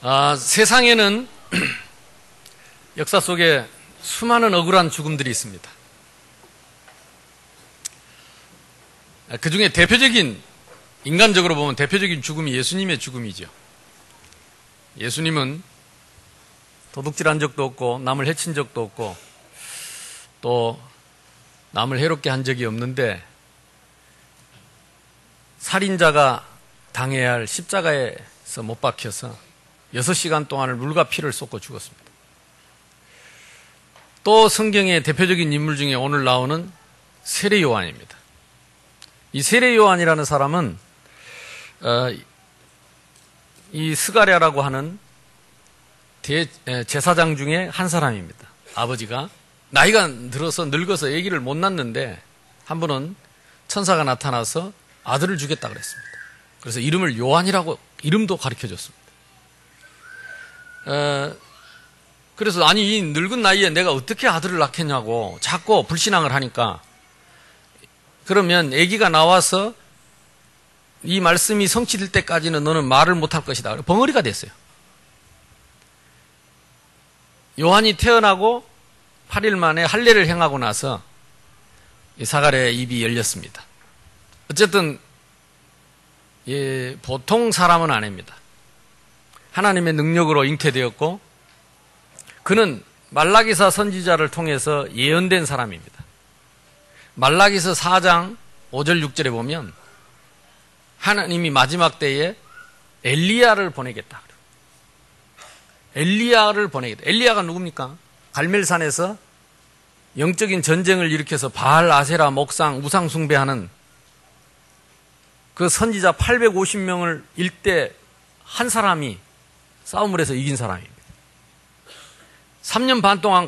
세상에는 역사 속에 수많은 억울한 죽음들이 있습니다. 그 중에 대표적인, 인간적으로 보면 대표적인 죽음이 예수님의 죽음이죠. 예수님은 도둑질한 적도 없고 남을 해친 적도 없고 또 남을 해롭게 한 적이 없는데 살인자가 당해야 할 십자가에서 못 박혀서 6시간 동안을 물과 피를 쏟고 죽었습니다. 또 성경의 대표적인 인물 중에 오늘 나오는 세례 요한입니다. 이 세례 요한이라는 사람은 이 스가랴라고 하는 제사장 중에 한 사람입니다. 아버지가 나이가 들어서 늙어서 아기를 못 낳는데 한 번은 천사가 나타나서 아들을 주겠다 그랬습니다. 그래서 이름을 요한이라고 이름도 가르쳐줬습니다. 그래서 아니 이 늙은 나이에 내가 어떻게 아들을 낳겠냐고 자꾸 불신앙을 하니까 그러면 아기가 나와서 이 말씀이 성취될 때까지는 너는 말을 못할 것이다. 벙어리가 됐어요. 요한이 태어나고 8일 만에 할례를 행하고 나서 사가랴의 입이 열렸습니다. 어쨌든 보통 사람은 아닙니다. 하나님의 능력으로 잉태되었고 그는 말라기사 선지자를 통해서 예언된 사람입니다. 말라기서 4장 5절 6절에 보면 하나님이 마지막 때에 엘리야를 보내겠다. 엘리야를 보내겠다. 엘리야가 누굽니까? 갈멜산에서 영적인 전쟁을 일으켜서 바알, 아세라, 목상, 우상 숭배하는 그 선지자 850명을 일대 한 사람이 싸움을 해서 이긴 사람입니다. 3년 반 동안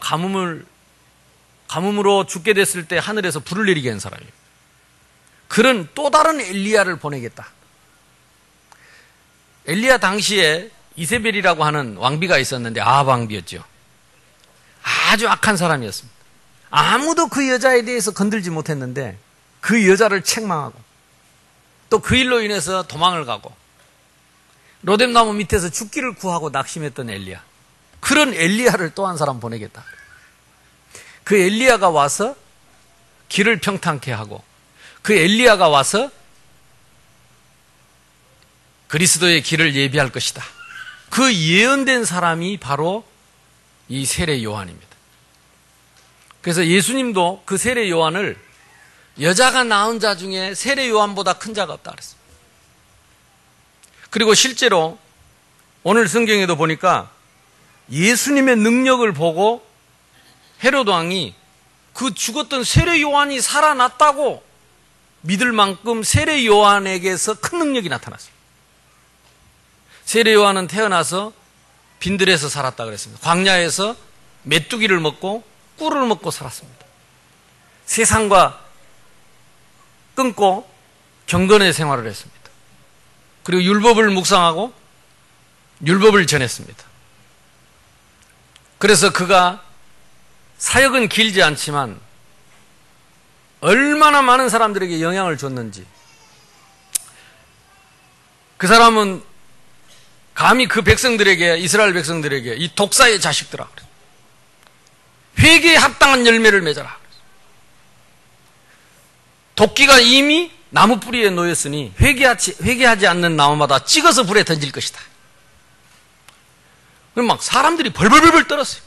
가뭄으로 죽게 됐을 때 하늘에서 불을 내리게 한 사람입니다. 그런 또 다른 엘리야를 보내겠다. 엘리야 당시에 이세벨이라고 하는 왕비가 있었는데 아합 왕비였죠. 아주 악한 사람이었습니다. 아무도 그 여자에 대해서 건들지 못했는데 그 여자를 책망하고 또 그 일로 인해서 도망을 가고 로뎀나무 밑에서 죽기를 구하고 낙심했던 엘리야. 그런 엘리야를 또 한 사람 보내겠다. 그 엘리야가 와서 길을 평탄케 하고 그 엘리야가 와서 그리스도의 길을 예비할 것이다. 그 예언된 사람이 바로 이 세례 요한입니다. 그래서 예수님도 그 세례 요한을 여자가 낳은 자 중에 세례 요한보다 큰 자가 없다 그랬어요. 그리고 실제로 오늘 성경에도 보니까 예수님의 능력을 보고 헤로드 왕이 그 죽었던 세례 요한이 살아났다고 믿을 만큼 세례 요한에게서 큰 능력이 나타났어요. 세례 요한은 태어나서 빈들에서 살았다 그랬습니다. 광야에서 메뚜기를 먹고 꿀을 먹고 살았습니다. 세상과 끊고 경건의 생활을 했습니다. 그리고 율법을 묵상하고 율법을 전했습니다. 그래서 그가 사역은 길지 않지만 얼마나 많은 사람들에게 영향을 줬는지 그 사람은 감히 그 백성들에게 이스라엘 백성들에게 이 독사의 자식들아 회개에 합당한 열매를 맺어라. 도끼가 이미 나무 뿌리에 놓였으니 회개하지 않는 나무마다 찍어서 불에 던질 것이다. 그럼 막 사람들이 벌벌벌 떨었어요.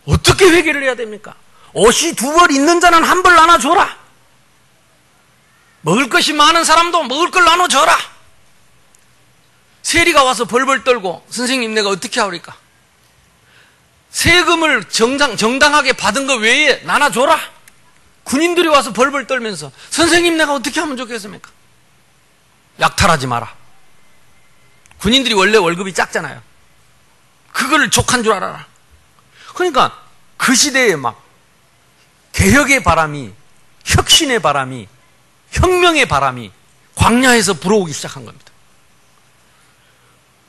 어떻게 회개를 해야 됩니까? 옷이 2벌 있는 자는 1벌 나눠줘라. 먹을 것이 많은 사람도 먹을 걸 나눠줘라. 세리가 와서 벌벌 떨고 선생님 내가 어떻게 하오리까? 세금을 정당하게 받은 거 외에 나눠줘라. 군인들이 와서 벌벌 떨면서 선생님 내가 어떻게 하면 좋겠습니까? 약탈하지 마라. 군인들이 원래 월급이 작잖아요. 그걸 족한 줄 알아라. 그러니까 그 시대에 막 개혁의 바람이, 혁신의 바람이, 혁명의 바람이 광야에서 불어오기 시작한 겁니다.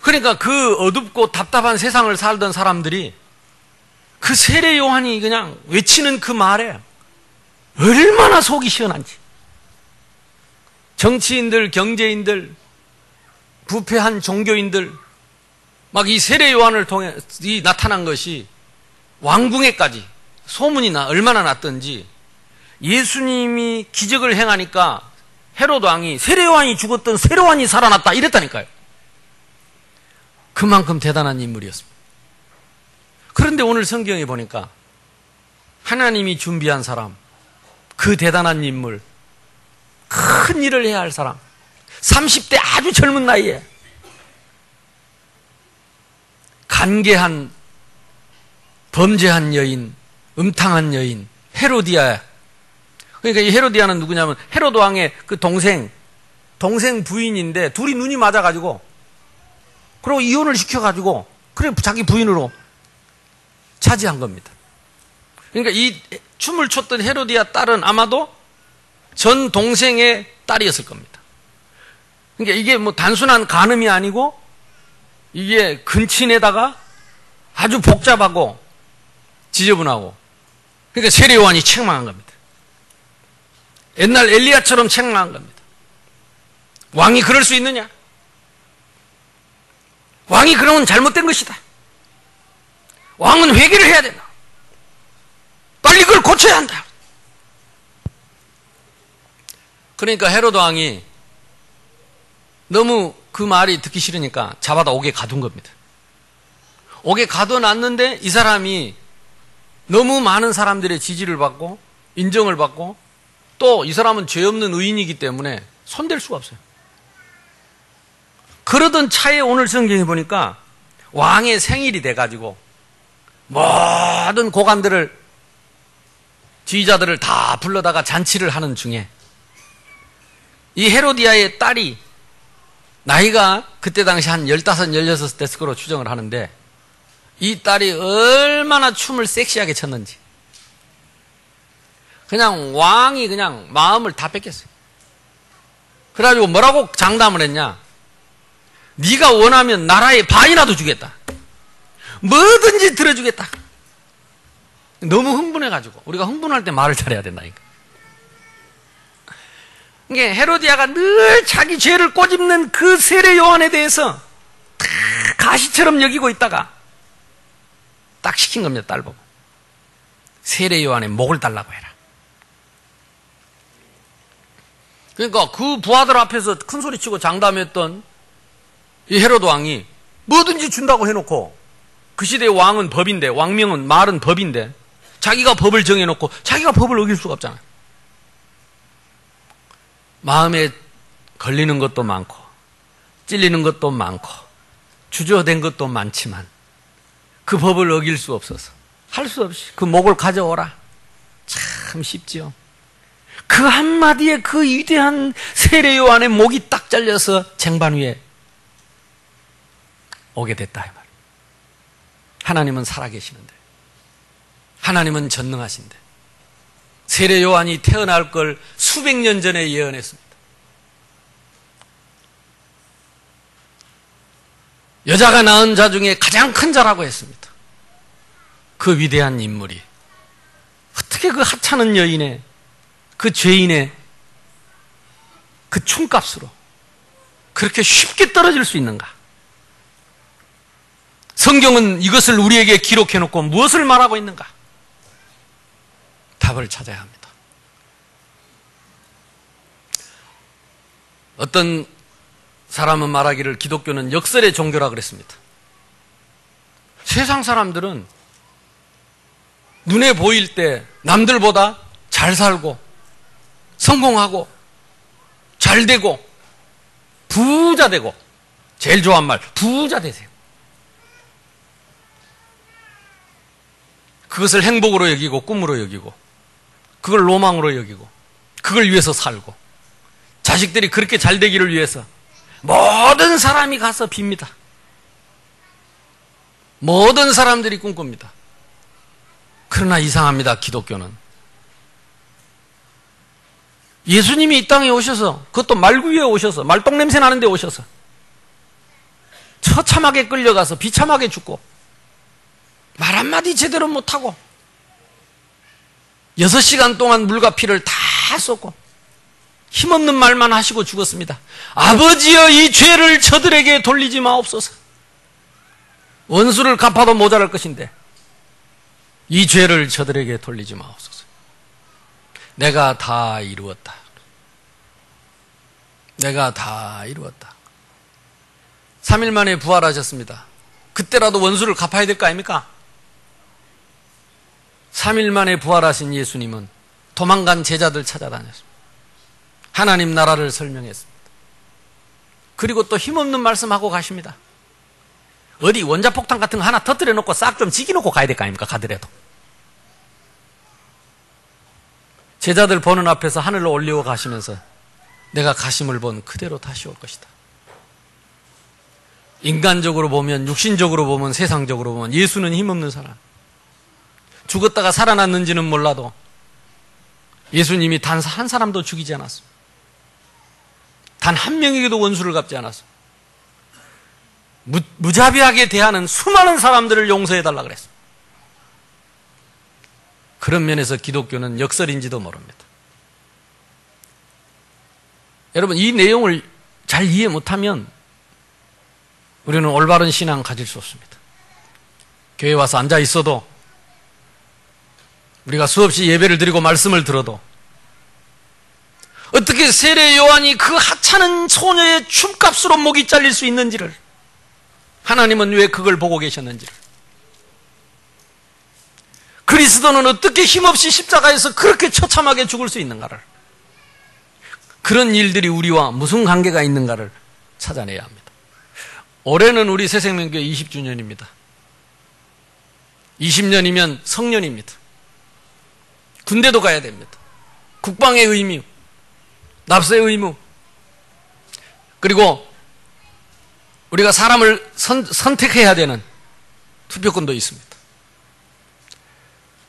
그러니까 그 어둡고 답답한 세상을 살던 사람들이 그 세례 요한이 그냥 외치는 그 말에 얼마나 속이 시원한지. 정치인들, 경제인들, 부패한 종교인들, 막 이 세례 요한을 통해 이 나타난 것이 왕궁에까지 소문이 얼마나 났던지, 예수님이 기적을 행하니까 헤로드 왕이 세례 요한이 죽었던 세례 요한이 살아났다 이랬다니까요. 그만큼 대단한 인물이었습니다. 그런데 오늘 성경에 보니까 하나님이 준비한 사람, 그 대단한 인물, 큰 일을 해야 할 사람, 30대 아주 젊은 나이에 간계한, 범죄한 여인, 음탕한 여인 헤로디아. 그러니까 이 헤로디아는 누구냐면 헤로드 왕의 그 동생 부인인데, 둘이 눈이 맞아가지고, 그리고 이혼을 시켜가지고, 그래 자기 부인으로 차지한 겁니다. 그러니까 이 춤을 췄던 헤로디아 딸은 아마도 전 동생의 딸이었을 겁니다. 그러니까 이게 뭐 단순한 간음이 아니고, 이게 근친에다가 아주 복잡하고 지저분하고, 그러니까 세례 요한이 책망한 겁니다. 옛날 엘리야처럼 책망한 겁니다. 왕이 그럴 수 있느냐? 왕이 그러면 잘못된 것이다. 왕은 회개를 해야 된다. 빨리 그걸 고쳐야 한다. 그러니까 헤로드 왕이 너무 그 말이 듣기 싫으니까 잡아다 옥에 가둔 겁니다. 옥에 가둬놨는데 이 사람이 너무 많은 사람들의 지지를 받고 인정을 받고, 또 이 사람은 죄 없는 의인이기 때문에 손댈 수가 없어요. 그러던 차에 오늘 성경에 보니까 왕의 생일이 돼가지고 모든 고관들을, 지휘자들을 다 불러다가 잔치를 하는 중에 이 헤로디아의 딸이 나이가 그때 당시 한 15, 16 됐을 거로 추정을 하는데, 이 딸이 얼마나 춤을 섹시하게 췄는지 그냥 왕이 그냥 마음을 다 뺏겼어요. 그래가지고 뭐라고 장담을 했냐? 네가 원하면 나라의 반이라도 주겠다. 뭐든지 들어주겠다. 너무 흥분해가지고, 우리가 흥분할 때 말을 잘해야 된다니까. 이게 헤로디아가 늘 자기 죄를 꼬집는 그 세례 요한에 대해서 다 가시처럼 여기고 있다가 딱 시킨 겁니다. 딸 보고 세례 요한의 목을 달라고 해라. 그러니까 그 부하들 앞에서 큰 소리치고 장담했던 이 헤로드 왕이 뭐든지 준다고 해놓고, 그 시대의 왕은 법인데, 왕명은 말은 법인데, 자기가 법을 정해놓고 자기가 법을 어길 수가 없잖아요. 마음에 걸리는 것도 많고 찔리는 것도 많고 주저된 것도 많지만 그 법을 어길 수 없어서 할 수 없이 그 목을 가져오라. 참 쉽지요. 그 한마디에 그 위대한 세례 요한의 목이 딱 잘려서 쟁반 위에 오게 됐다 이 말. 하나님은 살아계시는데, 하나님은 전능하신데, 세례 요한이 태어날 걸 수백 년 전에 예언했습니다. 여자가 낳은 자 중에 가장 큰 자라고 했습니다. 그 위대한 인물이 어떻게 그 하찮은 여인의, 그 죄인의 그 춤값으로 그렇게 쉽게 떨어질 수 있는가? 성경은 이것을 우리에게 기록해놓고 무엇을 말하고 있는가? 답을 찾아야 합니다. 어떤 사람은 말하기를 기독교는 역설의 종교라 그랬습니다. 세상 사람들은 눈에 보일 때 남들보다 잘 살고 성공하고 잘 되고 부자 되고, 제일 좋아하는 말, 부자 되세요. 그것을 행복으로 여기고 꿈으로 여기고 그걸 로망으로 여기고 그걸 위해서 살고, 자식들이 그렇게 잘 되기를 위해서 모든 사람이 가서 빕니다. 모든 사람들이 꿈꿉니다. 그러나 이상합니다. 기독교는 예수님이 이 땅에 오셔서, 그것도 말구유에 오셔서, 말똥냄새 나는 데 오셔서 처참하게 끌려가서 비참하게 죽고 말 한마디 제대로 못하고 6시간 동안 물과 피를 다 쏟고 힘없는 말만 하시고 죽었습니다. 아버지여, 이 죄를 저들에게 돌리지 마옵소서. 원수를 갚아도 모자랄 것인데 이 죄를 저들에게 돌리지 마옵소서. 내가 다 이루었다. 내가 다 이루었다. 3일 만에 부활하셨습니다. 그때라도 원수를 갚아야 될 거 아닙니까? 3일 만에 부활하신 예수님은 도망간 제자들 찾아다녔습니다. 하나님 나라를 설명했습니다. 그리고 또 힘없는 말씀하고 가십니다. 어디 원자폭탄 같은 거 하나 터뜨려 놓고 싹 좀 지기놓고 가야 될 거 아닙니까? 가더라도. 제자들 보는 앞에서 하늘로 올리고 가시면서 내가 가심을 본 그대로 다시 올 것이다. 인간적으로 보면, 육신적으로 보면, 세상적으로 보면 예수는 힘없는 사람. 죽었다가 살아났는지는 몰라도 예수님이 단 한 사람도 죽이지 않았습니다. 단 한 명에게도 원수를 갚지 않았습니다. 무자비하게 대하는 수많은 사람들을 용서해달라 그랬습니다. 그런 면에서 기독교는 역설인지도 모릅니다. 여러분, 이 내용을 잘 이해 못하면 우리는 올바른 신앙 가질 수 없습니다. 교회 와서 앉아 있어도, 우리가 수없이 예배를 드리고 말씀을 들어도, 어떻게 세례 요한이 그 하찮은 소녀의 춤값으로 목이 잘릴 수 있는지를, 하나님은 왜 그걸 보고 계셨는지를, 그리스도는 어떻게 힘없이 십자가에서 그렇게 처참하게 죽을 수 있는가를, 그런 일들이 우리와 무슨 관계가 있는가를 찾아내야 합니다. 올해는 우리 새생명교회 20주년입니다. 20년이면 성년입니다. 군대도 가야 됩니다. 국방의 의무, 납세의 의무, 그리고 우리가 사람을 선택해야 되는 투표권도 있습니다.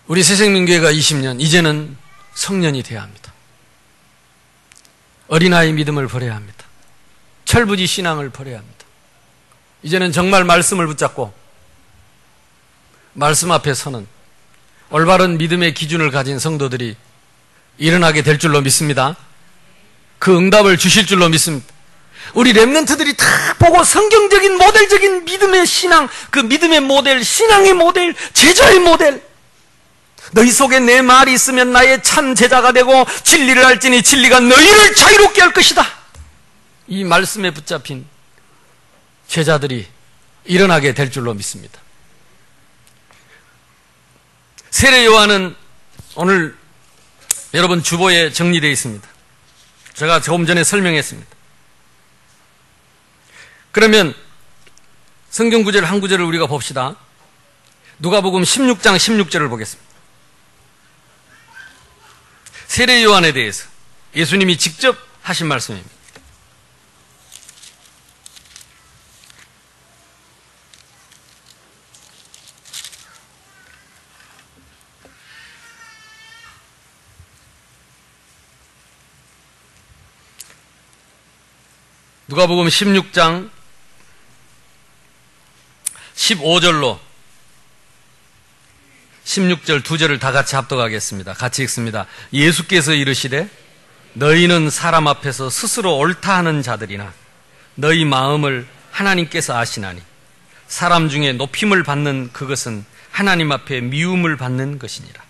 우리 새생명교회가 20년, 이제는 성년이 되어야 합니다. 어린아이 믿음을 버려야 합니다. 철부지 신앙을 버려야 합니다. 이제는 정말 말씀을 붙잡고 말씀 앞에 서는 올바른 믿음의 기준을 가진 성도들이 일어나게 될 줄로 믿습니다. 그 응답을 주실 줄로 믿습니다. 우리 렘넌트들이 다 보고 성경적인 모델적인 믿음의 신앙, 그 믿음의 모델, 신앙의 모델, 제자의 모델, 너희 속에 내 말이 있으면 나의 참 제자가 되고 진리를 알지니 진리가 너희를 자유롭게 할 것이다. 이 말씀에 붙잡힌 제자들이 일어나게 될 줄로 믿습니다. 세례 요한은 오늘 여러분 주보에 정리되어 있습니다. 제가 조금 전에 설명했습니다. 그러면 성경 구절 한 구절을 우리가 봅시다. 누가복음 16장 16절을 보겠습니다. 세례 요한에 대해서 예수님이 직접 하신 말씀입니다. 누가복음 16장 15절로 16절 두 절을 다 같이 합독하겠습니다. 같이 읽습니다. 예수께서 이르시되 너희는 사람 앞에서 스스로 옳다 하는 자들이나 너희 마음을 하나님께서 아시나니 사람 중에 높임을 받는 그것은 하나님 앞에 미움을 받는 것이니라.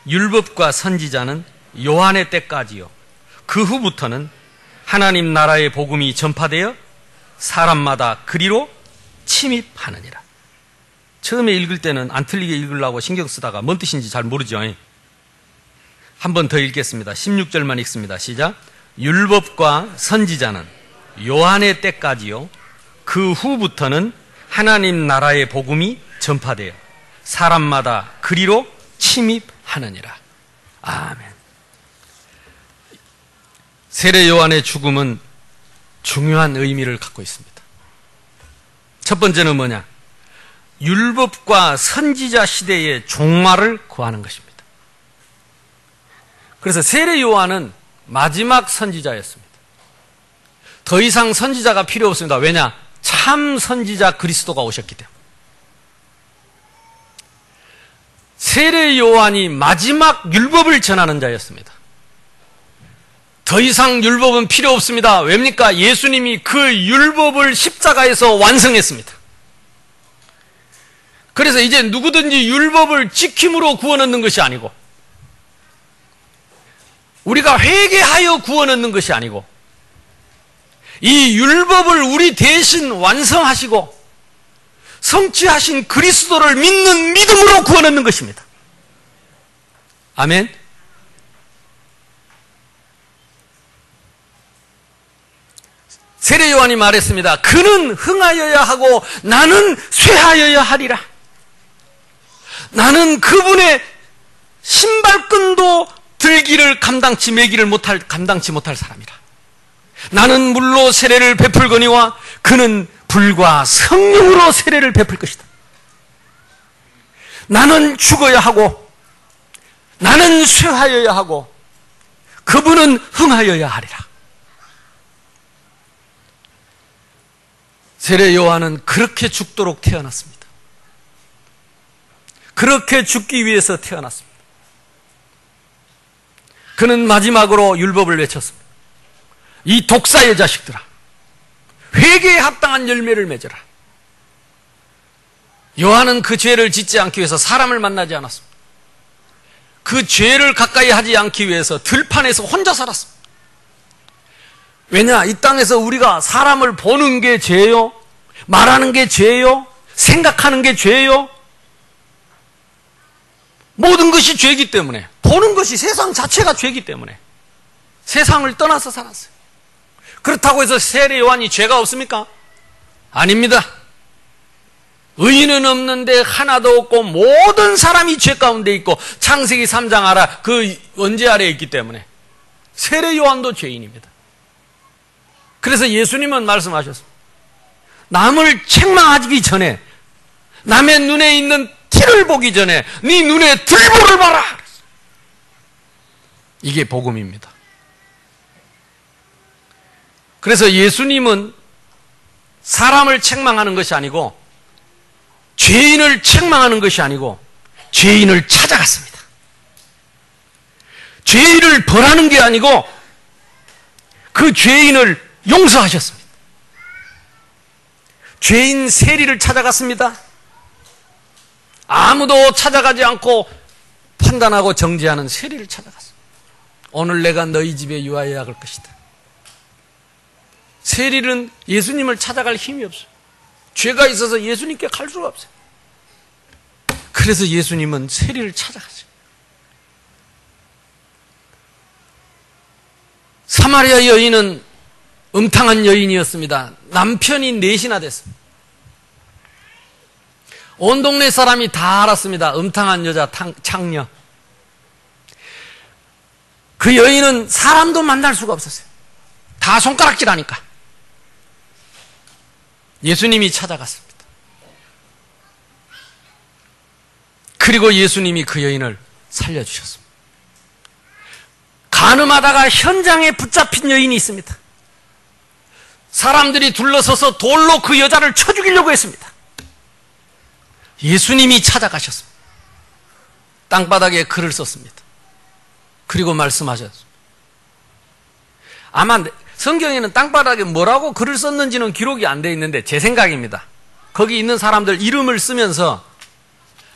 율법과 선지자는 요한의 때까지요 그 후부터는 하나님 나라의 복음이 전파되어 사람마다 그리로 침입하느니라. 처음에 읽을 때는 안 틀리게 읽으려고 신경 쓰다가 뭔 뜻인지 잘 모르죠. 한 번 더 읽겠습니다. 16절만 읽습니다. 시작. 율법과 선지자는 요한의 때까지요 그 후부터는 하나님 나라의 복음이 전파되어 사람마다 그리로 침입하느니라. 아멘. 세례 요한의 죽음은 중요한 의미를 갖고 있습니다. 첫 번째는 뭐냐? 율법과 선지자 시대의 종말을 구하는 것입니다. 그래서 세례 요한은 마지막 선지자였습니다. 더 이상 선지자가 필요 없습니다. 왜냐? 참 선지자 그리스도가 오셨기 때문에. 세례 요한이 마지막 율법을 전하는 자였습니다. 더 이상 율법은 필요 없습니다. 왜입니까? 예수님이 그 율법을 십자가에서 완성했습니다. 그래서 이제 누구든지 율법을 지킴으로 구원 얻는 것이 아니고, 우리가 회개하여 구원 얻는 것이 아니고, 이 율법을 우리 대신 완성하시고 성취하신 그리스도를 믿는 믿음으로 구원 얻는 것입니다. 아멘. 세례 요한이 말했습니다. 그는 흥하여야 하고 나는 쇠하여야 하리라. 나는 그분의 신발끈도 들기를 감당치 못할 사람이라. 나는 물로 세례를 베풀거니와 그는 불과 성령으로 세례를 베풀 것이다. 나는 죽어야 하고 나는 쇠하여야 하고 그분은 흥하여야 하리라. 세례 요한은 그렇게 죽도록 태어났습니다. 그렇게 죽기 위해서 태어났습니다. 그는 마지막으로 율법을 외쳤습니다. 이 독사의 자식들아, 회개에 합당한 열매를 맺어라. 요한은 그 죄를 짓지 않기 위해서 사람을 만나지 않았습니다. 그 죄를 가까이 하지 않기 위해서 들판에서 혼자 살았습니다. 왜냐? 이 땅에서 우리가 사람을 보는 게 죄요? 말하는 게 죄요? 생각하는 게 죄요? 모든 것이 죄이기 때문에, 보는 것이 세상 자체가 죄이기 때문에 세상을 떠나서 살았어요. 그렇다고 해서 세례 요한이 죄가 없습니까? 아닙니다. 의인은 없는데 하나도 없고 모든 사람이 죄 가운데 있고 창세기 3장 알아, 그 원죄 아래에 있기 때문에 세례 요한도 죄인입니다. 그래서 예수님은 말씀하셨습니다. 남을 책망하기 전에, 남의 눈에 있는 티를 보기 전에 네 눈에 들보를 봐라. 이게 복음입니다. 그래서 예수님은 사람을 책망하는 것이 아니고, 죄인을 책망하는 것이 아니고 죄인을 찾아갔습니다. 죄인을 벌하는 게 아니고 그 죄인을 용서하셨습니다. 죄인 세리를 찾아갔습니다. 아무도 찾아가지 않고 판단하고 정죄하는 세리를 찾아갔습니다. 오늘 내가 너희 집에 유하여야 할 것이다. 세리는 예수님을 찾아갈 힘이 없어요. 죄가 있어서 예수님께 갈 수가 없어요. 그래서 예수님은 세리를 찾아갔어요. 사마리아 여인은 음탕한 여인이었습니다. 남편이 넷이나 됐습니다. 온 동네 사람이 다 알았습니다. 음탕한 여자, 창녀. 그 여인은 사람도 만날 수가 없었어요. 다 손가락질하니까. 예수님이 찾아갔습니다. 그리고 예수님이 그 여인을 살려주셨습니다. 간음하다가 현장에 붙잡힌 여인이 있습니다. 사람들이 둘러서서 돌로 그 여자를 쳐 죽이려고 했습니다. 예수님이 찾아가셨습니다. 땅바닥에 글을 썼습니다. 그리고 말씀하셨습니다. 아마 성경에는 땅바닥에 뭐라고 글을 썼는지는 기록이 안 돼 있는데 제 생각입니다. 거기 있는 사람들 이름을 쓰면서,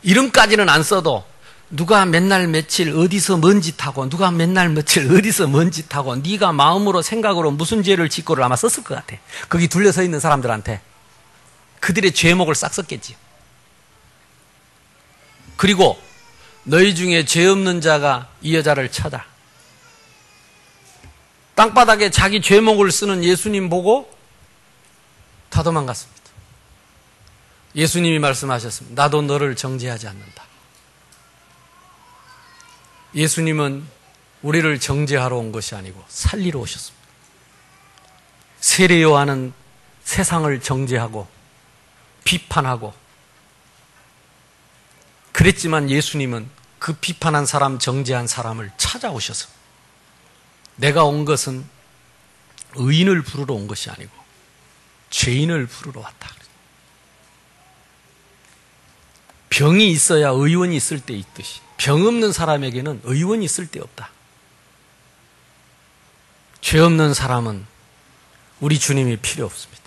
이름까지는 안 써도 누가 맨날 며칠 어디서 뭔 짓하고, 누가 맨날 며칠 어디서 뭔 짓하고, 네가 마음으로 생각으로 무슨 죄를 짓고를 아마 썼을 것 같아. 거기 둘러서 있는 사람들한테 그들의 죄목을 싹 썼겠지. 그리고 너희 중에 죄 없는 자가 이 여자를 찾아. 땅바닥에 자기 죄목을 쓰는 예수님 보고 다 도망갔습니다. 예수님이 말씀하셨습니다. 나도 너를 정죄하지 않는다. 예수님은 우리를 정죄하러 온 것이 아니고 살리러 오셨습니다. 세례 요한은 세상을 정죄하고 비판하고 그랬지만 예수님은 그 비판한 사람, 정죄한 사람을 찾아오셔서 내가 온 것은 의인을 부르러 온 것이 아니고 죄인을 부르러 왔다. 병이 있어야 의원이 있을 때 있듯이 병 없는 사람에게는 의원이 있을 데 없다. 죄 없는 사람은 우리 주님이 필요 없습니다.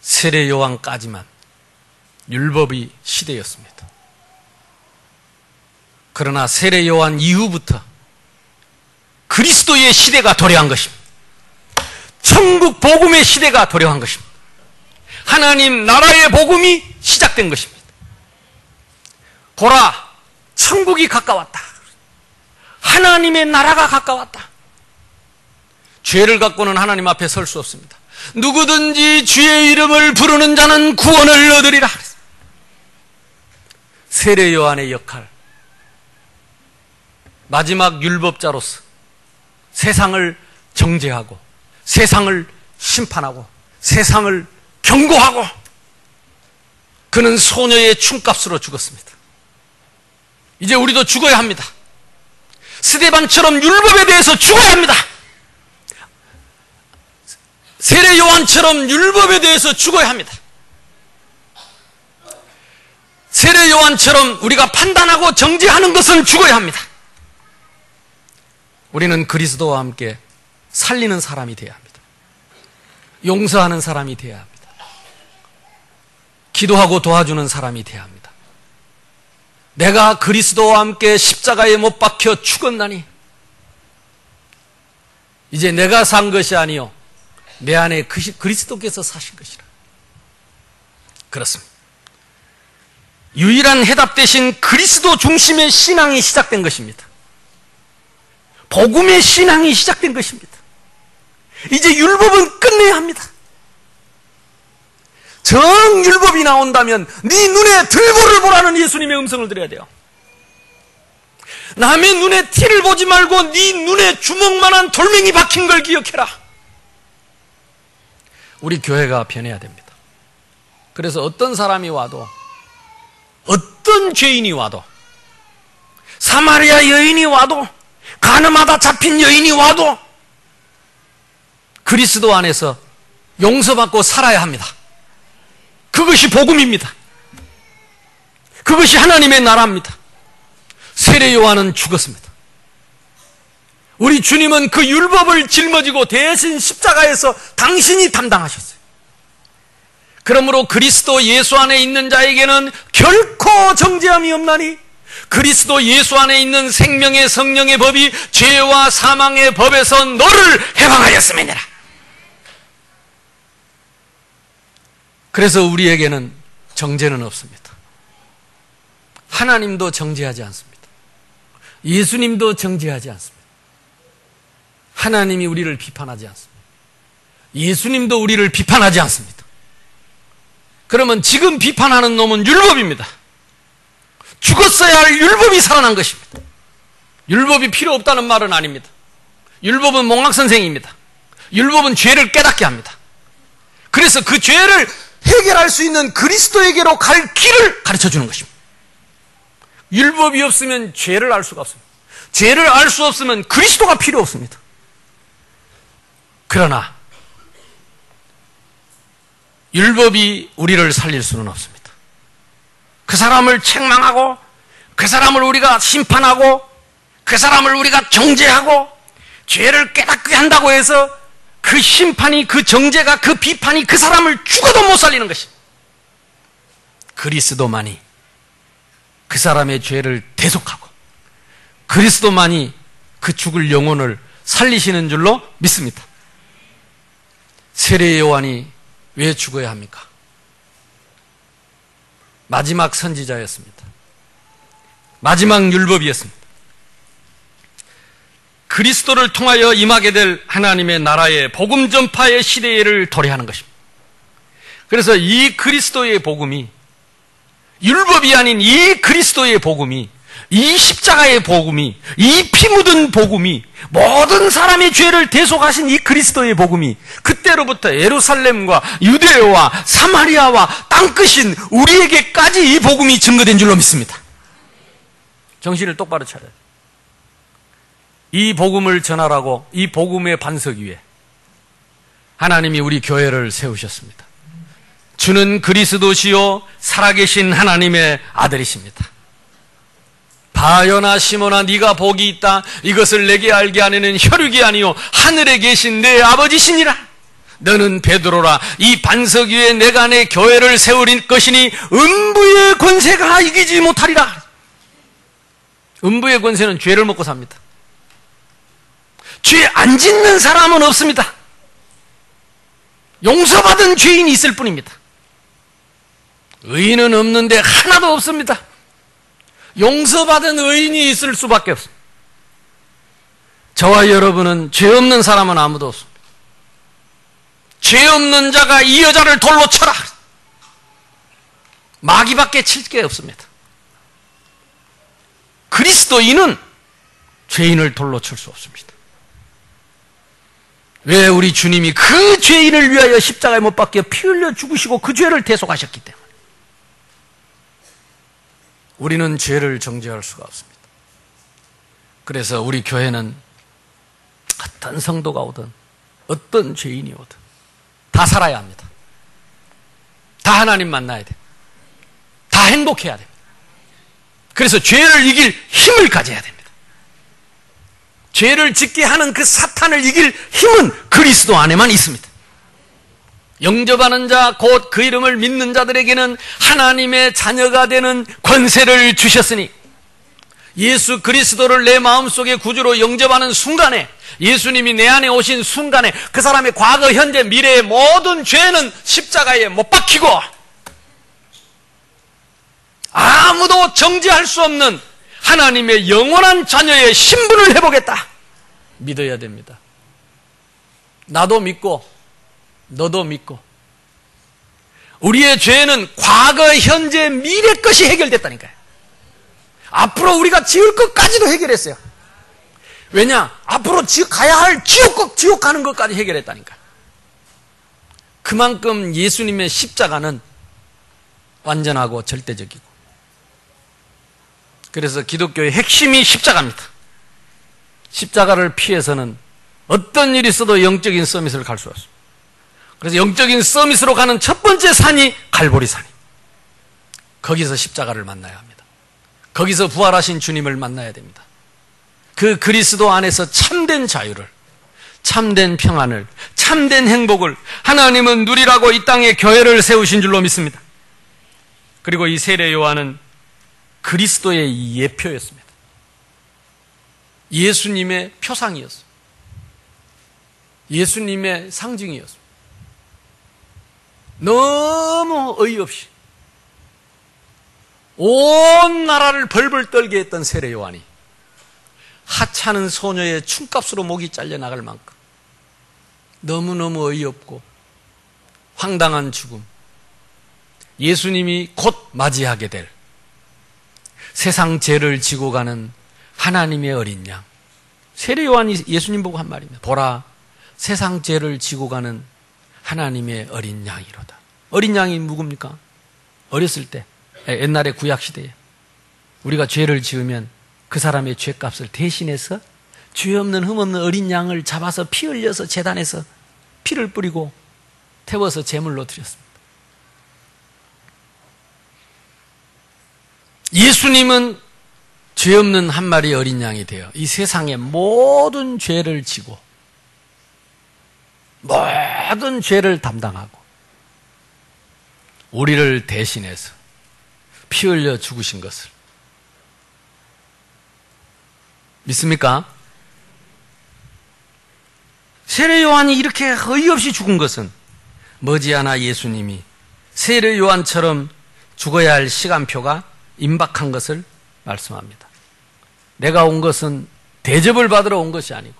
세례 요한까지만 율법의 시대였습니다. 그러나 세례 요한 이후부터 그리스도의 시대가 도래한 것입니다. 천국 복음의 시대가 도래한 것입니다. 하나님 나라의 복음이 시작된 것입니다. 보라, 천국이 가까웠다. 하나님의 나라가 가까웠다. 죄를 갖고는 하나님 앞에 설 수 없습니다. 누구든지 주의 이름을 부르는 자는 구원을 얻으리라. 세례 요한의 역할, 마지막 율법자로서 세상을 정죄하고 세상을 심판하고 세상을 경고하고, 그는 소녀의 춤값으로 죽었습니다. 이제 우리도 죽어야 합니다. 스데반처럼 율법에 대해서 죽어야 합니다. 세례 요한처럼 율법에 대해서 죽어야 합니다. 세례 요한처럼 우리가 판단하고 정죄하는 것은 죽어야 합니다. 우리는 그리스도와 함께 살리는 사람이 되어야 합니다. 용서하는 사람이 되어야 합니다. 기도하고 도와주는 사람이 되어야 합니다. 내가 그리스도와 함께 십자가에 못 박혀 죽었나니 이제 내가 산 것이 아니요 내 안에 그리스도께서 사신 것이라. 그렇습니다. 유일한 해답 대신 그리스도 중심의 신앙이 시작된 것입니다. 복음의 신앙이 시작된 것입니다. 이제 율법은 끝내야 합니다. 정율법이 나온다면 네 눈에 들보를 보라는 예수님의 음성을 들어야 돼요. 남의 눈에 티를 보지 말고 네 눈에 주먹만한 돌멩이 박힌 걸 기억해라. 우리 교회가 변해야 됩니다. 그래서 어떤 사람이 와도, 어떤 죄인이 와도, 사마리아 여인이 와도, 가늠하다 잡힌 여인이 와도 그리스도 안에서 용서받고 살아야 합니다. 그것이 복음입니다. 그것이 하나님의 나라입니다. 세례 요한은 죽었습니다. 우리 주님은 그 율법을 짊어지고 대신 십자가에서 당신이 담당하셨어요. 그러므로 그리스도 예수 안에 있는 자에게는 결코 정죄함이 없나니 그리스도 예수 안에 있는 생명의 성령의 법이 죄와 사망의 법에서 너를 해방하였음이니라. 그래서 우리에게는 정죄는 없습니다. 하나님도 정죄하지 않습니다. 예수님도 정죄하지 않습니다. 하나님이 우리를 비판하지 않습니다. 예수님도 우리를 비판하지 않습니다. 그러면 지금 비판하는 놈은 율법입니다. 죽었어야 할 율법이 살아난 것입니다. 율법이 필요 없다는 말은 아닙니다. 율법은 몽락선생입니다. 율법은 죄를 깨닫게 합니다. 그래서 그 죄를 해결할 수 있는 그리스도에게로 갈 길을 가르쳐 주는 것입니다. 율법이 없으면 죄를 알 수가 없습니다. 죄를 알 수 없으면 그리스도가 필요 없습니다. 그러나 율법이 우리를 살릴 수는 없습니다. 그 사람을 책망하고 그 사람을 우리가 심판하고 그 사람을 우리가 정죄하고 죄를 깨닫게 한다고 해서 그 심판이, 그 정죄가, 그 비판이 그 사람을 죽어도 못 살리는 것입니다. 그리스도만이 그 사람의 죄를 대속하고 그리스도만이 그 죽을 영혼을 살리시는 줄로 믿습니다. 세례 요한이 왜 죽어야 합니까? 마지막 선지자였습니다. 마지막 율법이었습니다. 그리스도를 통하여 임하게 될 하나님의 나라의 복음 전파의 시대를 도래하는 것입니다. 그래서 이 그리스도의 복음이, 율법이 아닌 이 그리스도의 복음이, 이 십자가의 복음이, 이 피 묻은 복음이, 모든 사람의 죄를 대속하신 이 그리스도의 복음이 그때로부터 예루살렘과 유대와 사마리아와 땅끝인 우리에게까지 이 복음이 증거된 줄로 믿습니다. 정신을 똑바로 차려야 돼요. 이 복음을 전하라고 이 복음의 반석 위에 하나님이 우리 교회를 세우셨습니다. 주는 그리스도시요 살아계신 하나님의 아들이십니다. 바요나 시몬아 네가 복이 있다. 이것을 내게 알게 하느는 혈육이 아니요 하늘에 계신 내 아버지시니라. 너는 베드로라. 이 반석 위에 내가 내 교회를 세울 것이니 음부의 권세가 이기지 못하리라. 음부의 권세는 죄를 먹고 삽니다. 죄 안 짓는 사람은 없습니다. 용서받은 죄인이 있을 뿐입니다. 의인은 없는데 하나도 없습니다. 용서받은 의인이 있을 수밖에 없습니다. 저와 여러분은 죄 없는 사람은 아무도 없습니다. 죄 없는 자가 이 여자를 돌로 쳐라. 마귀밖에 칠 게 없습니다. 그리스도인은 죄인을 돌로 칠 수 없습니다. 왜? 우리 주님이 그 죄인을 위하여 십자가에 못 박혀 피 흘려 죽으시고 그 죄를 대속하셨기 때문에 우리는 죄를 정죄할 수가 없습니다. 그래서 우리 교회는 어떤 성도가 오든 어떤 죄인이 오든 다 살아야 합니다. 다 하나님 만나야 돼. 다 행복해야 됩니다. 그래서 죄를 이길 힘을 가져야 됩니다. 죄를 짓게 하는 그 사탄을 이길 힘은 그리스도 안에만 있습니다. 영접하는 자, 곧 그 이름을 믿는 자들에게는 하나님의 자녀가 되는 권세를 주셨으니 예수 그리스도를 내 마음속에 구주로 영접하는 순간에, 예수님이 내 안에 오신 순간에 그 사람의 과거, 현재, 미래의 모든 죄는 십자가에 못 박히고 아무도 정죄할 수 없는 하나님의 영원한 자녀의 신분을 회복했다. 믿어야 됩니다. 나도 믿고 너도 믿고 우리의 죄는 과거, 현재, 미래 것이 해결됐다니까요. 앞으로 우리가 지을 것까지도 해결했어요. 왜냐? 앞으로 가야 할 지옥 가는 것까지 해결했다니까. 그만큼 예수님의 십자가는 완전하고 절대적이고, 그래서 기독교의 핵심이 십자가입니다. 십자가를 피해서는 어떤 일이 있어도 영적인 서밋을 갈 수 없습니다. 그래서 영적인 서밋으로 가는 첫 번째 산이 갈보리산이. 거기서 십자가를 만나야 합니다. 거기서 부활하신 주님을 만나야 됩니다. 그 그리스도 안에서 참된 자유를, 참된 평안을, 참된 행복을 하나님은 누리라고 이 땅에 교회를 세우신 줄로 믿습니다. 그리고 이 세례 요한은 그리스도의 예표였습니다. 예수님의 표상이었습니다. 예수님의 상징이었습니다. 너무 어이없이 온 나라를 벌벌 떨게 했던 세례 요한이 하찮은 소녀의 춤값으로 목이 잘려나갈 만큼 너무너무 어이없고 황당한 죽음, 예수님이 곧 맞이하게 될 세상 죄를 지고 가는 하나님의 어린 양, 세례 요한이 예수님 보고 한 말입니다. 보라, 세상 죄를 지고 가는 하나님의 어린 양이로다. 어린 양이 누굽니까? 어렸을 때, 옛날에 구약시대에 우리가 죄를 지으면 그 사람의 죄값을 대신해서 죄 없는 흠 없는 어린 양을 잡아서 피 흘려서 제단에서 피를 뿌리고 태워서 제물로 드렸습니다. 예수님은 죄 없는 한 마리 어린 양이 되어 이 세상의 모든 죄를 지고 모든 죄를 담당하고 우리를 대신해서 피 흘려 죽으신 것을 믿습니까? 세례 요한이 이렇게 어이없이 죽은 것은 머지않아 예수님이 세례 요한처럼 죽어야 할 시간표가 임박한 것을 말씀합니다. 내가 온 것은 대접을 받으러 온 것이 아니고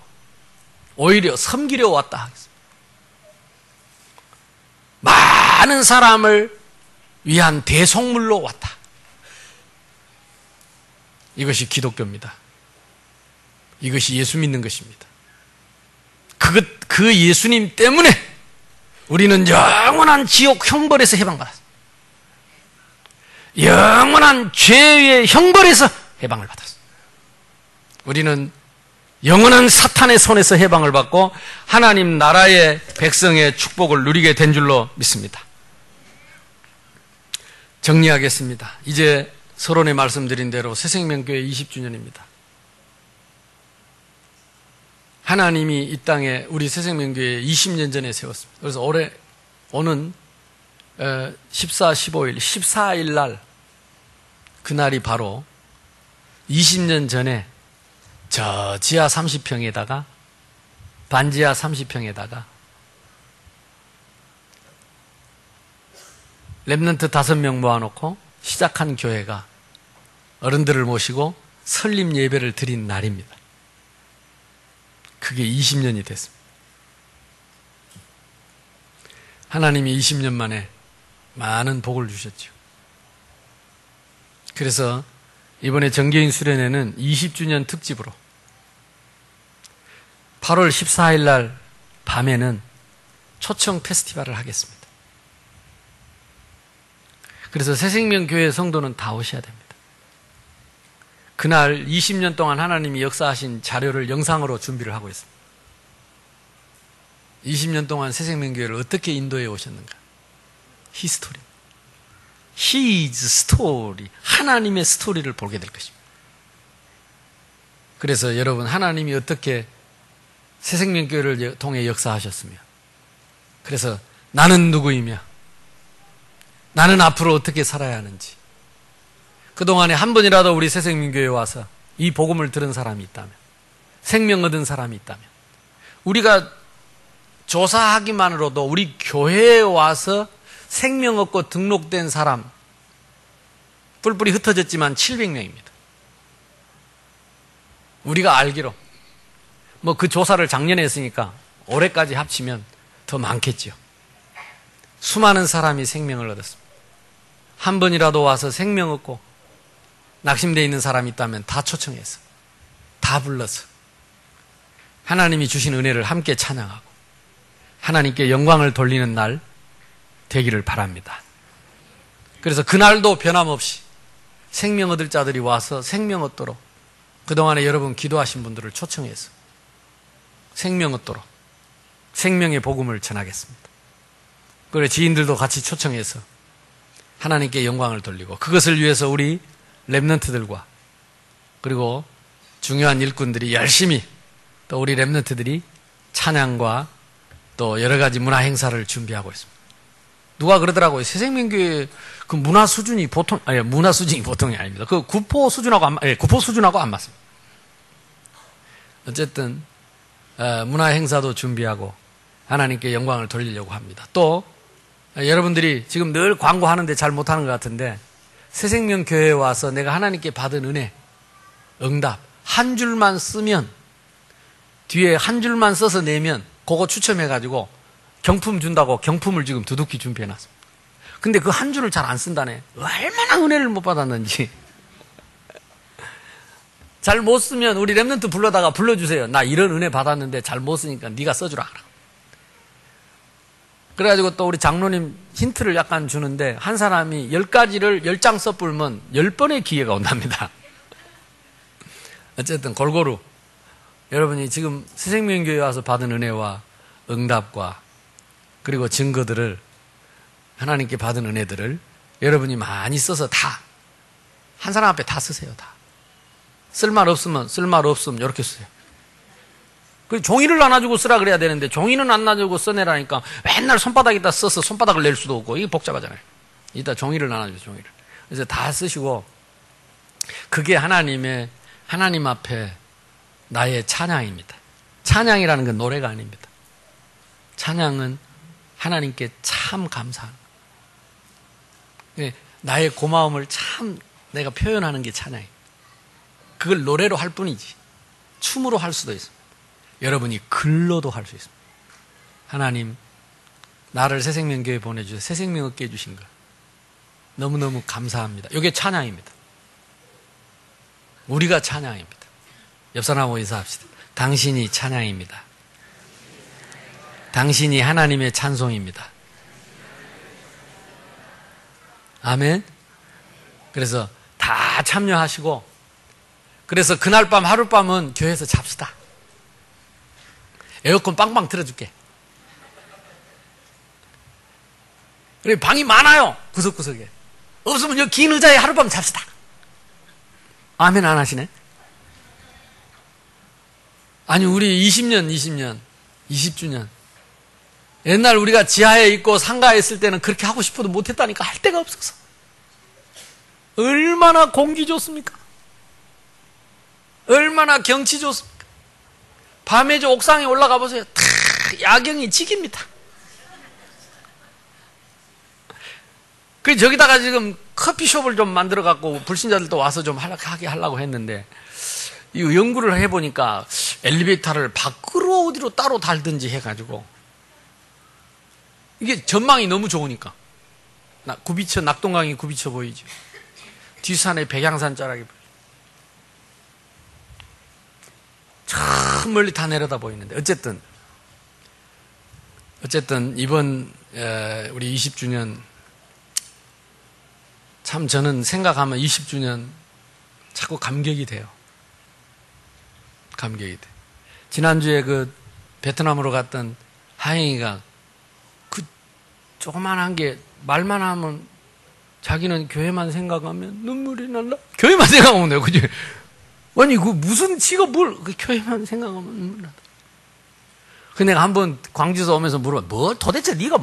오히려 섬기려 왔다 하겠습니다. 많은 사람을 위한 대속물로 왔다. 이것이 기독교입니다. 이것이 예수 믿는 것입니다. 그 예수님 때문에 우리는 영원한 지옥 형벌에서 해방받았습니다. 영원한 죄의 형벌에서 해방을 받았습니다. 우리는 영원한 사탄의 손에서 해방을 받고 하나님 나라의 백성의 축복을 누리게 된 줄로 믿습니다. 정리하겠습니다. 이제 서론에 말씀드린 대로 새생명교회 20주년입니다. 하나님이 이 땅에 우리 새생명교회 20년 전에 세웠습니다. 그래서 오는 14, 15일, 14일 날 그날이 바로 20년 전에 저 지하 30평에다가 반지하 30평에다가 랩런트 5명 모아놓고 시작한 교회가 어른들을 모시고 설립 예배를 드린 날입니다. 그게 20년이 됐습니다. 하나님이 20년 만에 많은 복을 주셨죠. 그래서 이번에 정교인 수련회는 20주년 특집으로 8월 14일 날 밤에는 초청 페스티벌을 하겠습니다. 그래서 새생명교회 성도는 다 오셔야 됩니다. 그날 20년 동안 하나님이 역사하신 자료를 영상으로 준비를 하고 있습니다. 20년 동안 새생명교회를 어떻게 인도해 오셨는가? 히스토리. His story. 하나님의 스토리를 보게 될 것입니다. 그래서 여러분, 하나님이 어떻게 새생명교회를 통해 역사하셨으며, 그래서 나는 누구이며, 나는 앞으로 어떻게 살아야 하는지, 그동안에 한 번이라도 우리 새생명교회에 와서 이 복음을 들은 사람이 있다면, 생명 얻은 사람이 있다면, 우리가 조사하기만으로도 우리 교회에 와서 생명 얻고 등록된 사람 뿔뿔이 흩어졌지만 700명입니다. 우리가 알기로 뭐 그 조사를 작년에 했으니까 올해까지 합치면 더 많겠죠. 수많은 사람이 생명을 얻었습니다. 한 번이라도 와서 생명 얻고 낙심되어 있는 사람이 있다면 다 초청해서 다 불러서 하나님이 주신 은혜를 함께 찬양하고 하나님께 영광을 돌리는 날 되기를 바랍니다. 그래서 그날도 변함없이 생명 얻을 자들이 와서 생명 얻도록 그동안에 여러분 기도하신 분들을 초청해서 생명 얻도록 생명의 복음을 전하겠습니다. 그리고 지인들도 같이 초청해서 하나님께 영광을 돌리고 그것을 위해서 우리 랩런트들과 그리고 중요한 일꾼들이 열심히 또 우리 랩런트들이 찬양과 또 여러 가지 문화 행사를 준비하고 있습니다. 누가 그러더라고요. 새생명교회 그 문화 수준이 보통이 아닙니다. 그 구포 수준하고 안 맞습니다. 어쨌든 문화 행사도 준비하고 하나님께 영광을 돌리려고 합니다. 또 여러분들이 지금 늘 광고하는데 잘 못하는 것 같은데 새생명교회에 와서 내가 하나님께 받은 은혜, 응답 한 줄만 쓰면 뒤에 한 줄만 써서 내면 그거 추첨해가지고 경품 준다고 경품을 지금 두둑히 준비해놨습니다. 근데 그 한 줄을 잘 안 쓴다네. 얼마나 은혜를 못 받았는지. 잘 못 쓰면 우리 랩런트 불러다가 불러주세요. 나 이런 은혜 받았는데 잘 못 쓰니까 네가 써주라. 그래가지고 또 우리 장로님 힌트를 약간 주는데 한 사람이 10가지를 10장 써불면 10번의 기회가 온답니다. 어쨌든 골고루 여러분이 지금 새생명교회에 와서 받은 은혜와 응답과 그리고 증거들을 하나님께 받은 은혜들을 여러분이 많이 써서 다 한 사람 앞에 다 쓰세요. 다. 쓸말 없으면 쓸말 없음 이렇게 쓰세요. 그 종이를 나눠주고 쓰라 그래야 되는데 종이는 안 나눠주고 써내라니까 맨날 손바닥에다 써서 손바닥을 낼 수도 없고 이게 복잡하잖아요. 이따 종이를 나눠줘요. 종이를. 그래서 다 쓰시고 그게 하나님 앞에 나의 찬양입니다. 찬양이라는 건 노래가 아닙니다. 찬양은 하나님께 참 감사하는 거예요. 나의 고마움을 참 내가 표현하는 게 찬양이에요. 그걸 노래로 할 뿐이지 춤으로 할 수도 있습니다. 여러분이 글로도 할 수 있습니다. 하나님 나를 새생명교회에 보내주셔서 새생명 얻게 해주신 것 너무너무 감사합니다. 이게 찬양입니다. 우리가 찬양입니다. 옆 사람하고 인사합시다. 당신이 찬양입니다. 당신이 하나님의 찬송입니다. 아멘. 그래서 다 참여하시고 그래서 그날 밤 하룻밤은 교회에서 잡시다. 에어컨 빵빵 틀어줄게. 그리고 방이 많아요. 구석구석에. 없으면 여기 긴 의자에 하룻밤 잡시다. 아멘 안 하시네? 아니, 우리 20주년. 옛날 우리가 지하에 있고 상가에 있을 때는 그렇게 하고 싶어도 못했다니까. 할 데가 없어서. 얼마나 공기 좋습니까? 얼마나 경치 좋습니까? 밤에 저 옥상에 올라가 보세요. 다 야경이 지깁니다. 그 저기다가 지금 커피숍을 좀 만들어 갖고 불신자들도 와서 좀 하게 하려고 했는데, 이 연구를 해보니까 엘리베이터를 밖으로 어디로 따로 달든지 해가지고, 이게 전망이 너무 좋으니까. 낙동강이 굽이쳐 보이죠. 뒷산에 백양산 자락이 보이죠. 저 멀리 다 내려다 보이는데, 어쨌든 이번 우리 20주년, 참 저는 생각하면 20주년 자꾸 감격이 돼요. 감격이 돼. 지난주에 그 베트남으로 갔던 하영이가 그 조그만한 게 말만 하면 자기는 교회만 생각하면 눈물이 날라. 교회만 생각하면 돼요. 그지? 아니, 그 무슨 지가 뭘, 그 교회만 생각하면 눈물이 난다. 그 내가 한번 광주에서 오면서 물어봐. 도대체 네가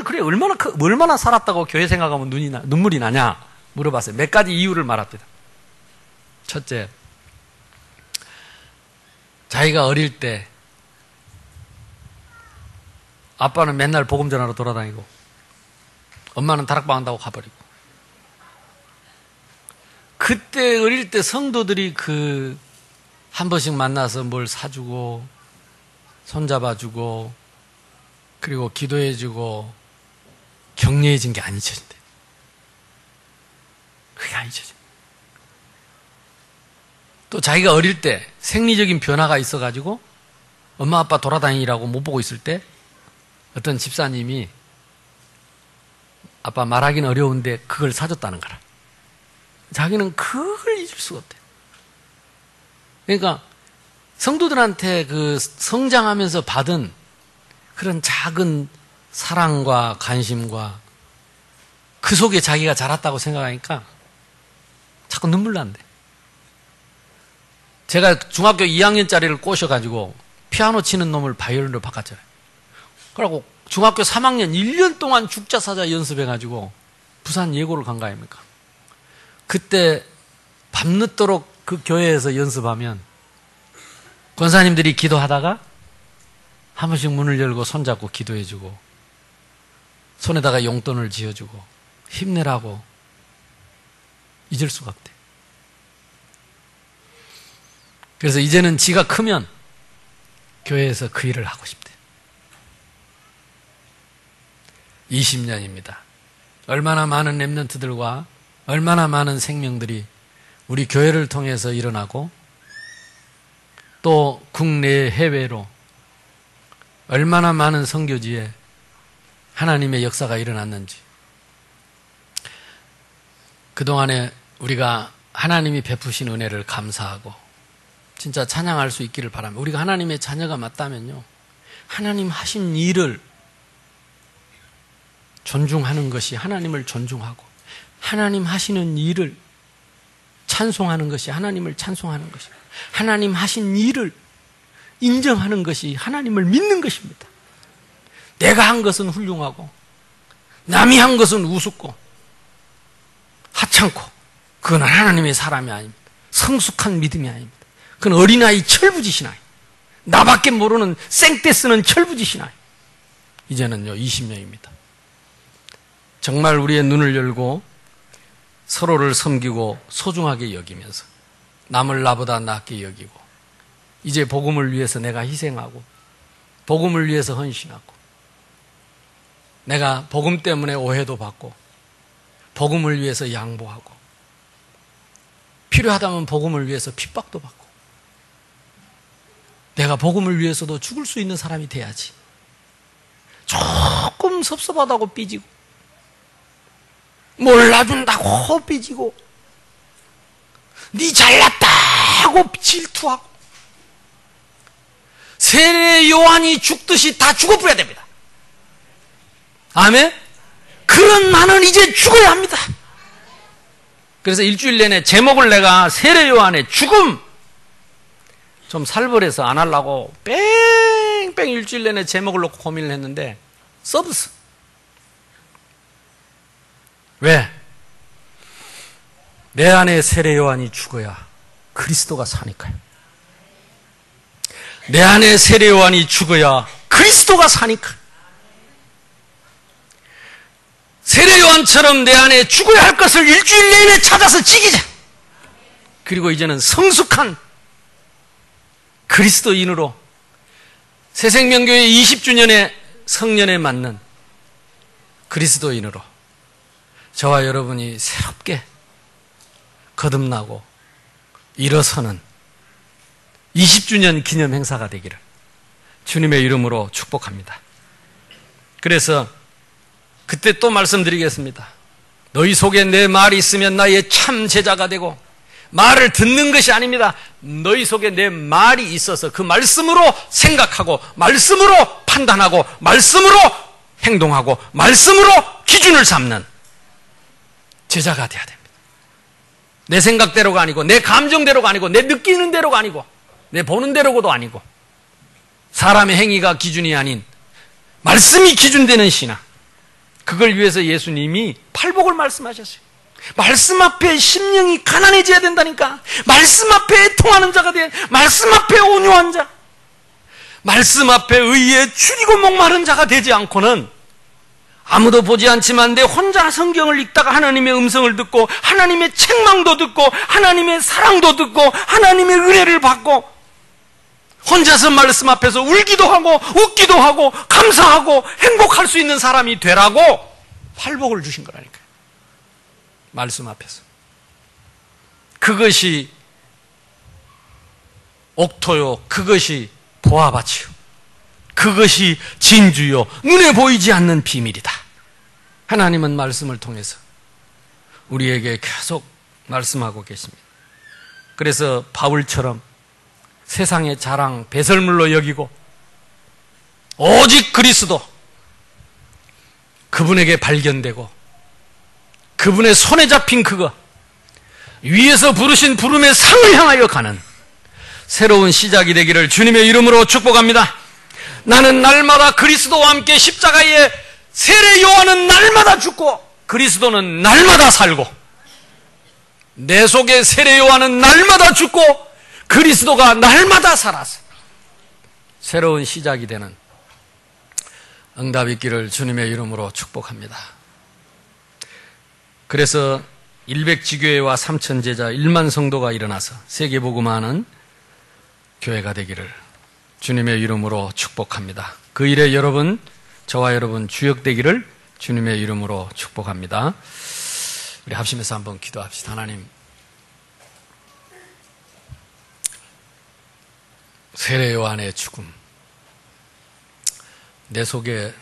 그래, 얼마나 살았다고 교회 생각하면 눈물이 나냐? 물어봤어요. 몇 가지 이유를 말합니다. 첫째, 자기가 어릴 때 아빠는 맨날 복음 전하러 돌아다니고 엄마는 다락방 한다고 가버리고, 그때 어릴 때 성도들이 한 번씩 만나서 뭘 사주고 손잡아주고 그리고 기도해주고 격려해준 게 안 잊혀진대. 그게 안 잊혀져. 또 자기가 어릴 때 생리적인 변화가 있어가지고 엄마 아빠 돌아다니라고 못 보고 있을 때 어떤 집사님이 아빠 말하기는 어려운데 그걸 사줬다는 거라. 자기는 그걸 잊을 수가 없대. 그러니까 성도들한테 그 성장하면서 받은 그런 작은 사랑과 관심과 그 속에 자기가 자랐다고 생각하니까 자꾸 눈물 난대. 제가 중학교 2학년짜리를 꼬셔가지고 피아노 치는 놈을 바이올린으로 바꿨잖아요. 그러고 중학교 3학년 1년 동안 죽자사자 연습해가지고 부산 예고를 간 거 아닙니까? 그때 밤늦도록 그 교회에서 연습하면 권사님들이 기도하다가 한 번씩 문을 열고 손잡고 기도해주고 손에다가 용돈을 쥐어주고 힘내라고 잊을 수가 없대. 그래서 이제는 지가 크면 교회에서 그 일을 하고 싶대. 20년입니다. 얼마나 많은 렘넌트들과 얼마나 많은 생명들이 우리 교회를 통해서 일어나고 또 국내 해외로 얼마나 많은 선교지에 하나님의 역사가 일어났는지, 그동안에 우리가 하나님이 베푸신 은혜를 감사하고 진짜 찬양할 수 있기를 바랍니다. 우리가 하나님의 자녀가 맞다면요, 하나님 하신 일을 존중하는 것이 하나님을 존중하고, 하나님 하시는 일을 찬송하는 것이 하나님을 찬송하는 것입니다. 하나님 하신 일을 인정하는 것이 하나님을 믿는 것입니다. 내가 한 것은 훌륭하고 남이 한 것은 우습고 하찮고, 그건 하나님의 사람이 아닙니다. 성숙한 믿음이 아닙니다. 그건 어린아이 철부지신 아이, 나밖에 모르는 생떼 쓰는 철부지신 아이. 이제는요 20년입니다. 정말 우리의 눈을 열고 서로를 섬기고 소중하게 여기면서 남을 나보다 낫게 여기고, 이제 복음을 위해서 내가 희생하고 복음을 위해서 헌신하고, 내가 복음 때문에 오해도 받고 복음을 위해서 양보하고 필요하다면 복음을 위해서 핍박도 받고, 내가 복음을 위해서도 죽을 수 있는 사람이 돼야지. 조금 섭섭하다고 삐지고 몰라준다고 삐지고 네 잘났다고 질투하고 세례 요한이 죽듯이 다 죽어버려야 됩니다. 아멘? 그런 나는 이제 죽어야 합니다. 그래서 일주일 내내 제목을 내가 세례 요한의 죽음, 좀 살벌해서 안 하려고 뺑뺑 일주일 내내 제목을 놓고 고민을 했는데 서브스. 왜? 내 안에 세례 요한이 죽어야 그리스도가 사니까요. 내 안에 세례 요한이 죽어야 그리스도가 사니까. 세례 요한처럼 내 안에 죽어야 할 것을 일주일 내내 찾아서 지키자. 그리고 이제는 성숙한 그리스도인으로 새생명교회 20주년의 성년에 맞는 그리스도인으로 저와 여러분이 새롭게 거듭나고 일어서는 20주년 기념 행사가 되기를 주님의 이름으로 축복합니다. 그래서 그때 또 말씀드리겠습니다. 너희 속에 내 말이 있으면 나의 참 제자가 되고, 말을 듣는 것이 아닙니다. 너희 속에 내 말이 있어서 그 말씀으로 생각하고, 말씀으로 판단하고, 말씀으로 행동하고, 말씀으로 기준을 삼는 제자가 되어야 됩니다. 내 생각대로가 아니고, 내 감정대로가 아니고, 내 느끼는 대로가 아니고, 내 보는 대로도 아니고, 사람의 행위가 기준이 아닌 말씀이 기준되는 신앙. 그걸 위해서 예수님이 팔복을 말씀하셨어요. 말씀 앞에 심령이 가난해져야 된다니까. 말씀 앞에 애통하는 자가 돼. 말씀 앞에 온유한 자. 말씀 앞에 의에 줄이고 목마른 자가 되지 않고는 아무도 보지 않지만 내 혼자 성경을 읽다가 하나님의 음성을 듣고, 하나님의 책망도 듣고, 하나님의 사랑도 듣고, 하나님의 은혜를 받고, 혼자서 말씀 앞에서 울기도 하고 웃기도 하고 감사하고 행복할 수 있는 사람이 되라고 팔복을 주신 거라니까요. 말씀 앞에서. 그것이 옥토요, 그것이 보화밭이요, 그것이 진주요, 눈에 보이지 않는 비밀이다. 하나님은 말씀을 통해서 우리에게 계속 말씀하고 계십니다. 그래서 바울처럼 세상의 자랑, 배설물로 여기고 오직 그리스도, 그분에게 발견되고 그분의 손에 잡힌 그거, 위에서 부르신 부름의 상을 향하여 가는 새로운 시작이 되기를 주님의 이름으로 축복합니다. 나는 날마다 그리스도와 함께 십자가에 세례 요한은 날마다 죽고 그리스도는 날마다 살고, 내 속에 세례 요한은 날마다 죽고 그리스도가 날마다 살아서 새로운 시작이 되는 응답 있기를 주님의 이름으로 축복합니다. 그래서 100지교회와 3000제자 1만 성도가 일어나서 세계복음화하는 교회가 되기를 주님의 이름으로 축복합니다. 그 일에 여러분, 저와 여러분 주역되기를 주님의 이름으로 축복합니다. 우리 합심해서 한번 기도합시다. 하나님, 세례 요한의 죽음, 내 속에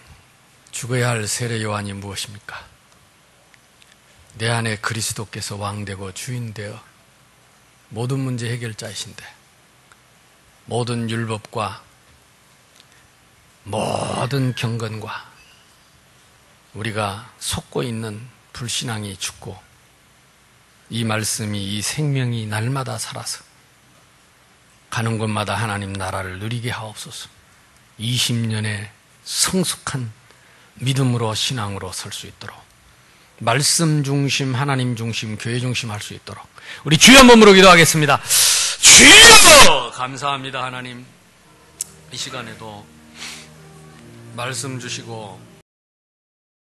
죽어야 할 세례 요한이 무엇입니까? 내 안에 그리스도께서 왕되고 주인되어 모든 문제 해결자이신데, 모든 율법과 모든 경건과 우리가 속고 있는 불신앙이 죽고 이 말씀이, 이 생명이 날마다 살아서 가는 곳마다 하나님 나라를 누리게 하옵소서. 20년의 성숙한 믿음으로, 신앙으로 설 수 있도록, 말씀 중심, 하나님 중심, 교회 중심 할 수 있도록 우리 주여 몸으로 기도하겠습니다. 주여! 감사합니다. 하나님, 이 시간에도 말씀 주시고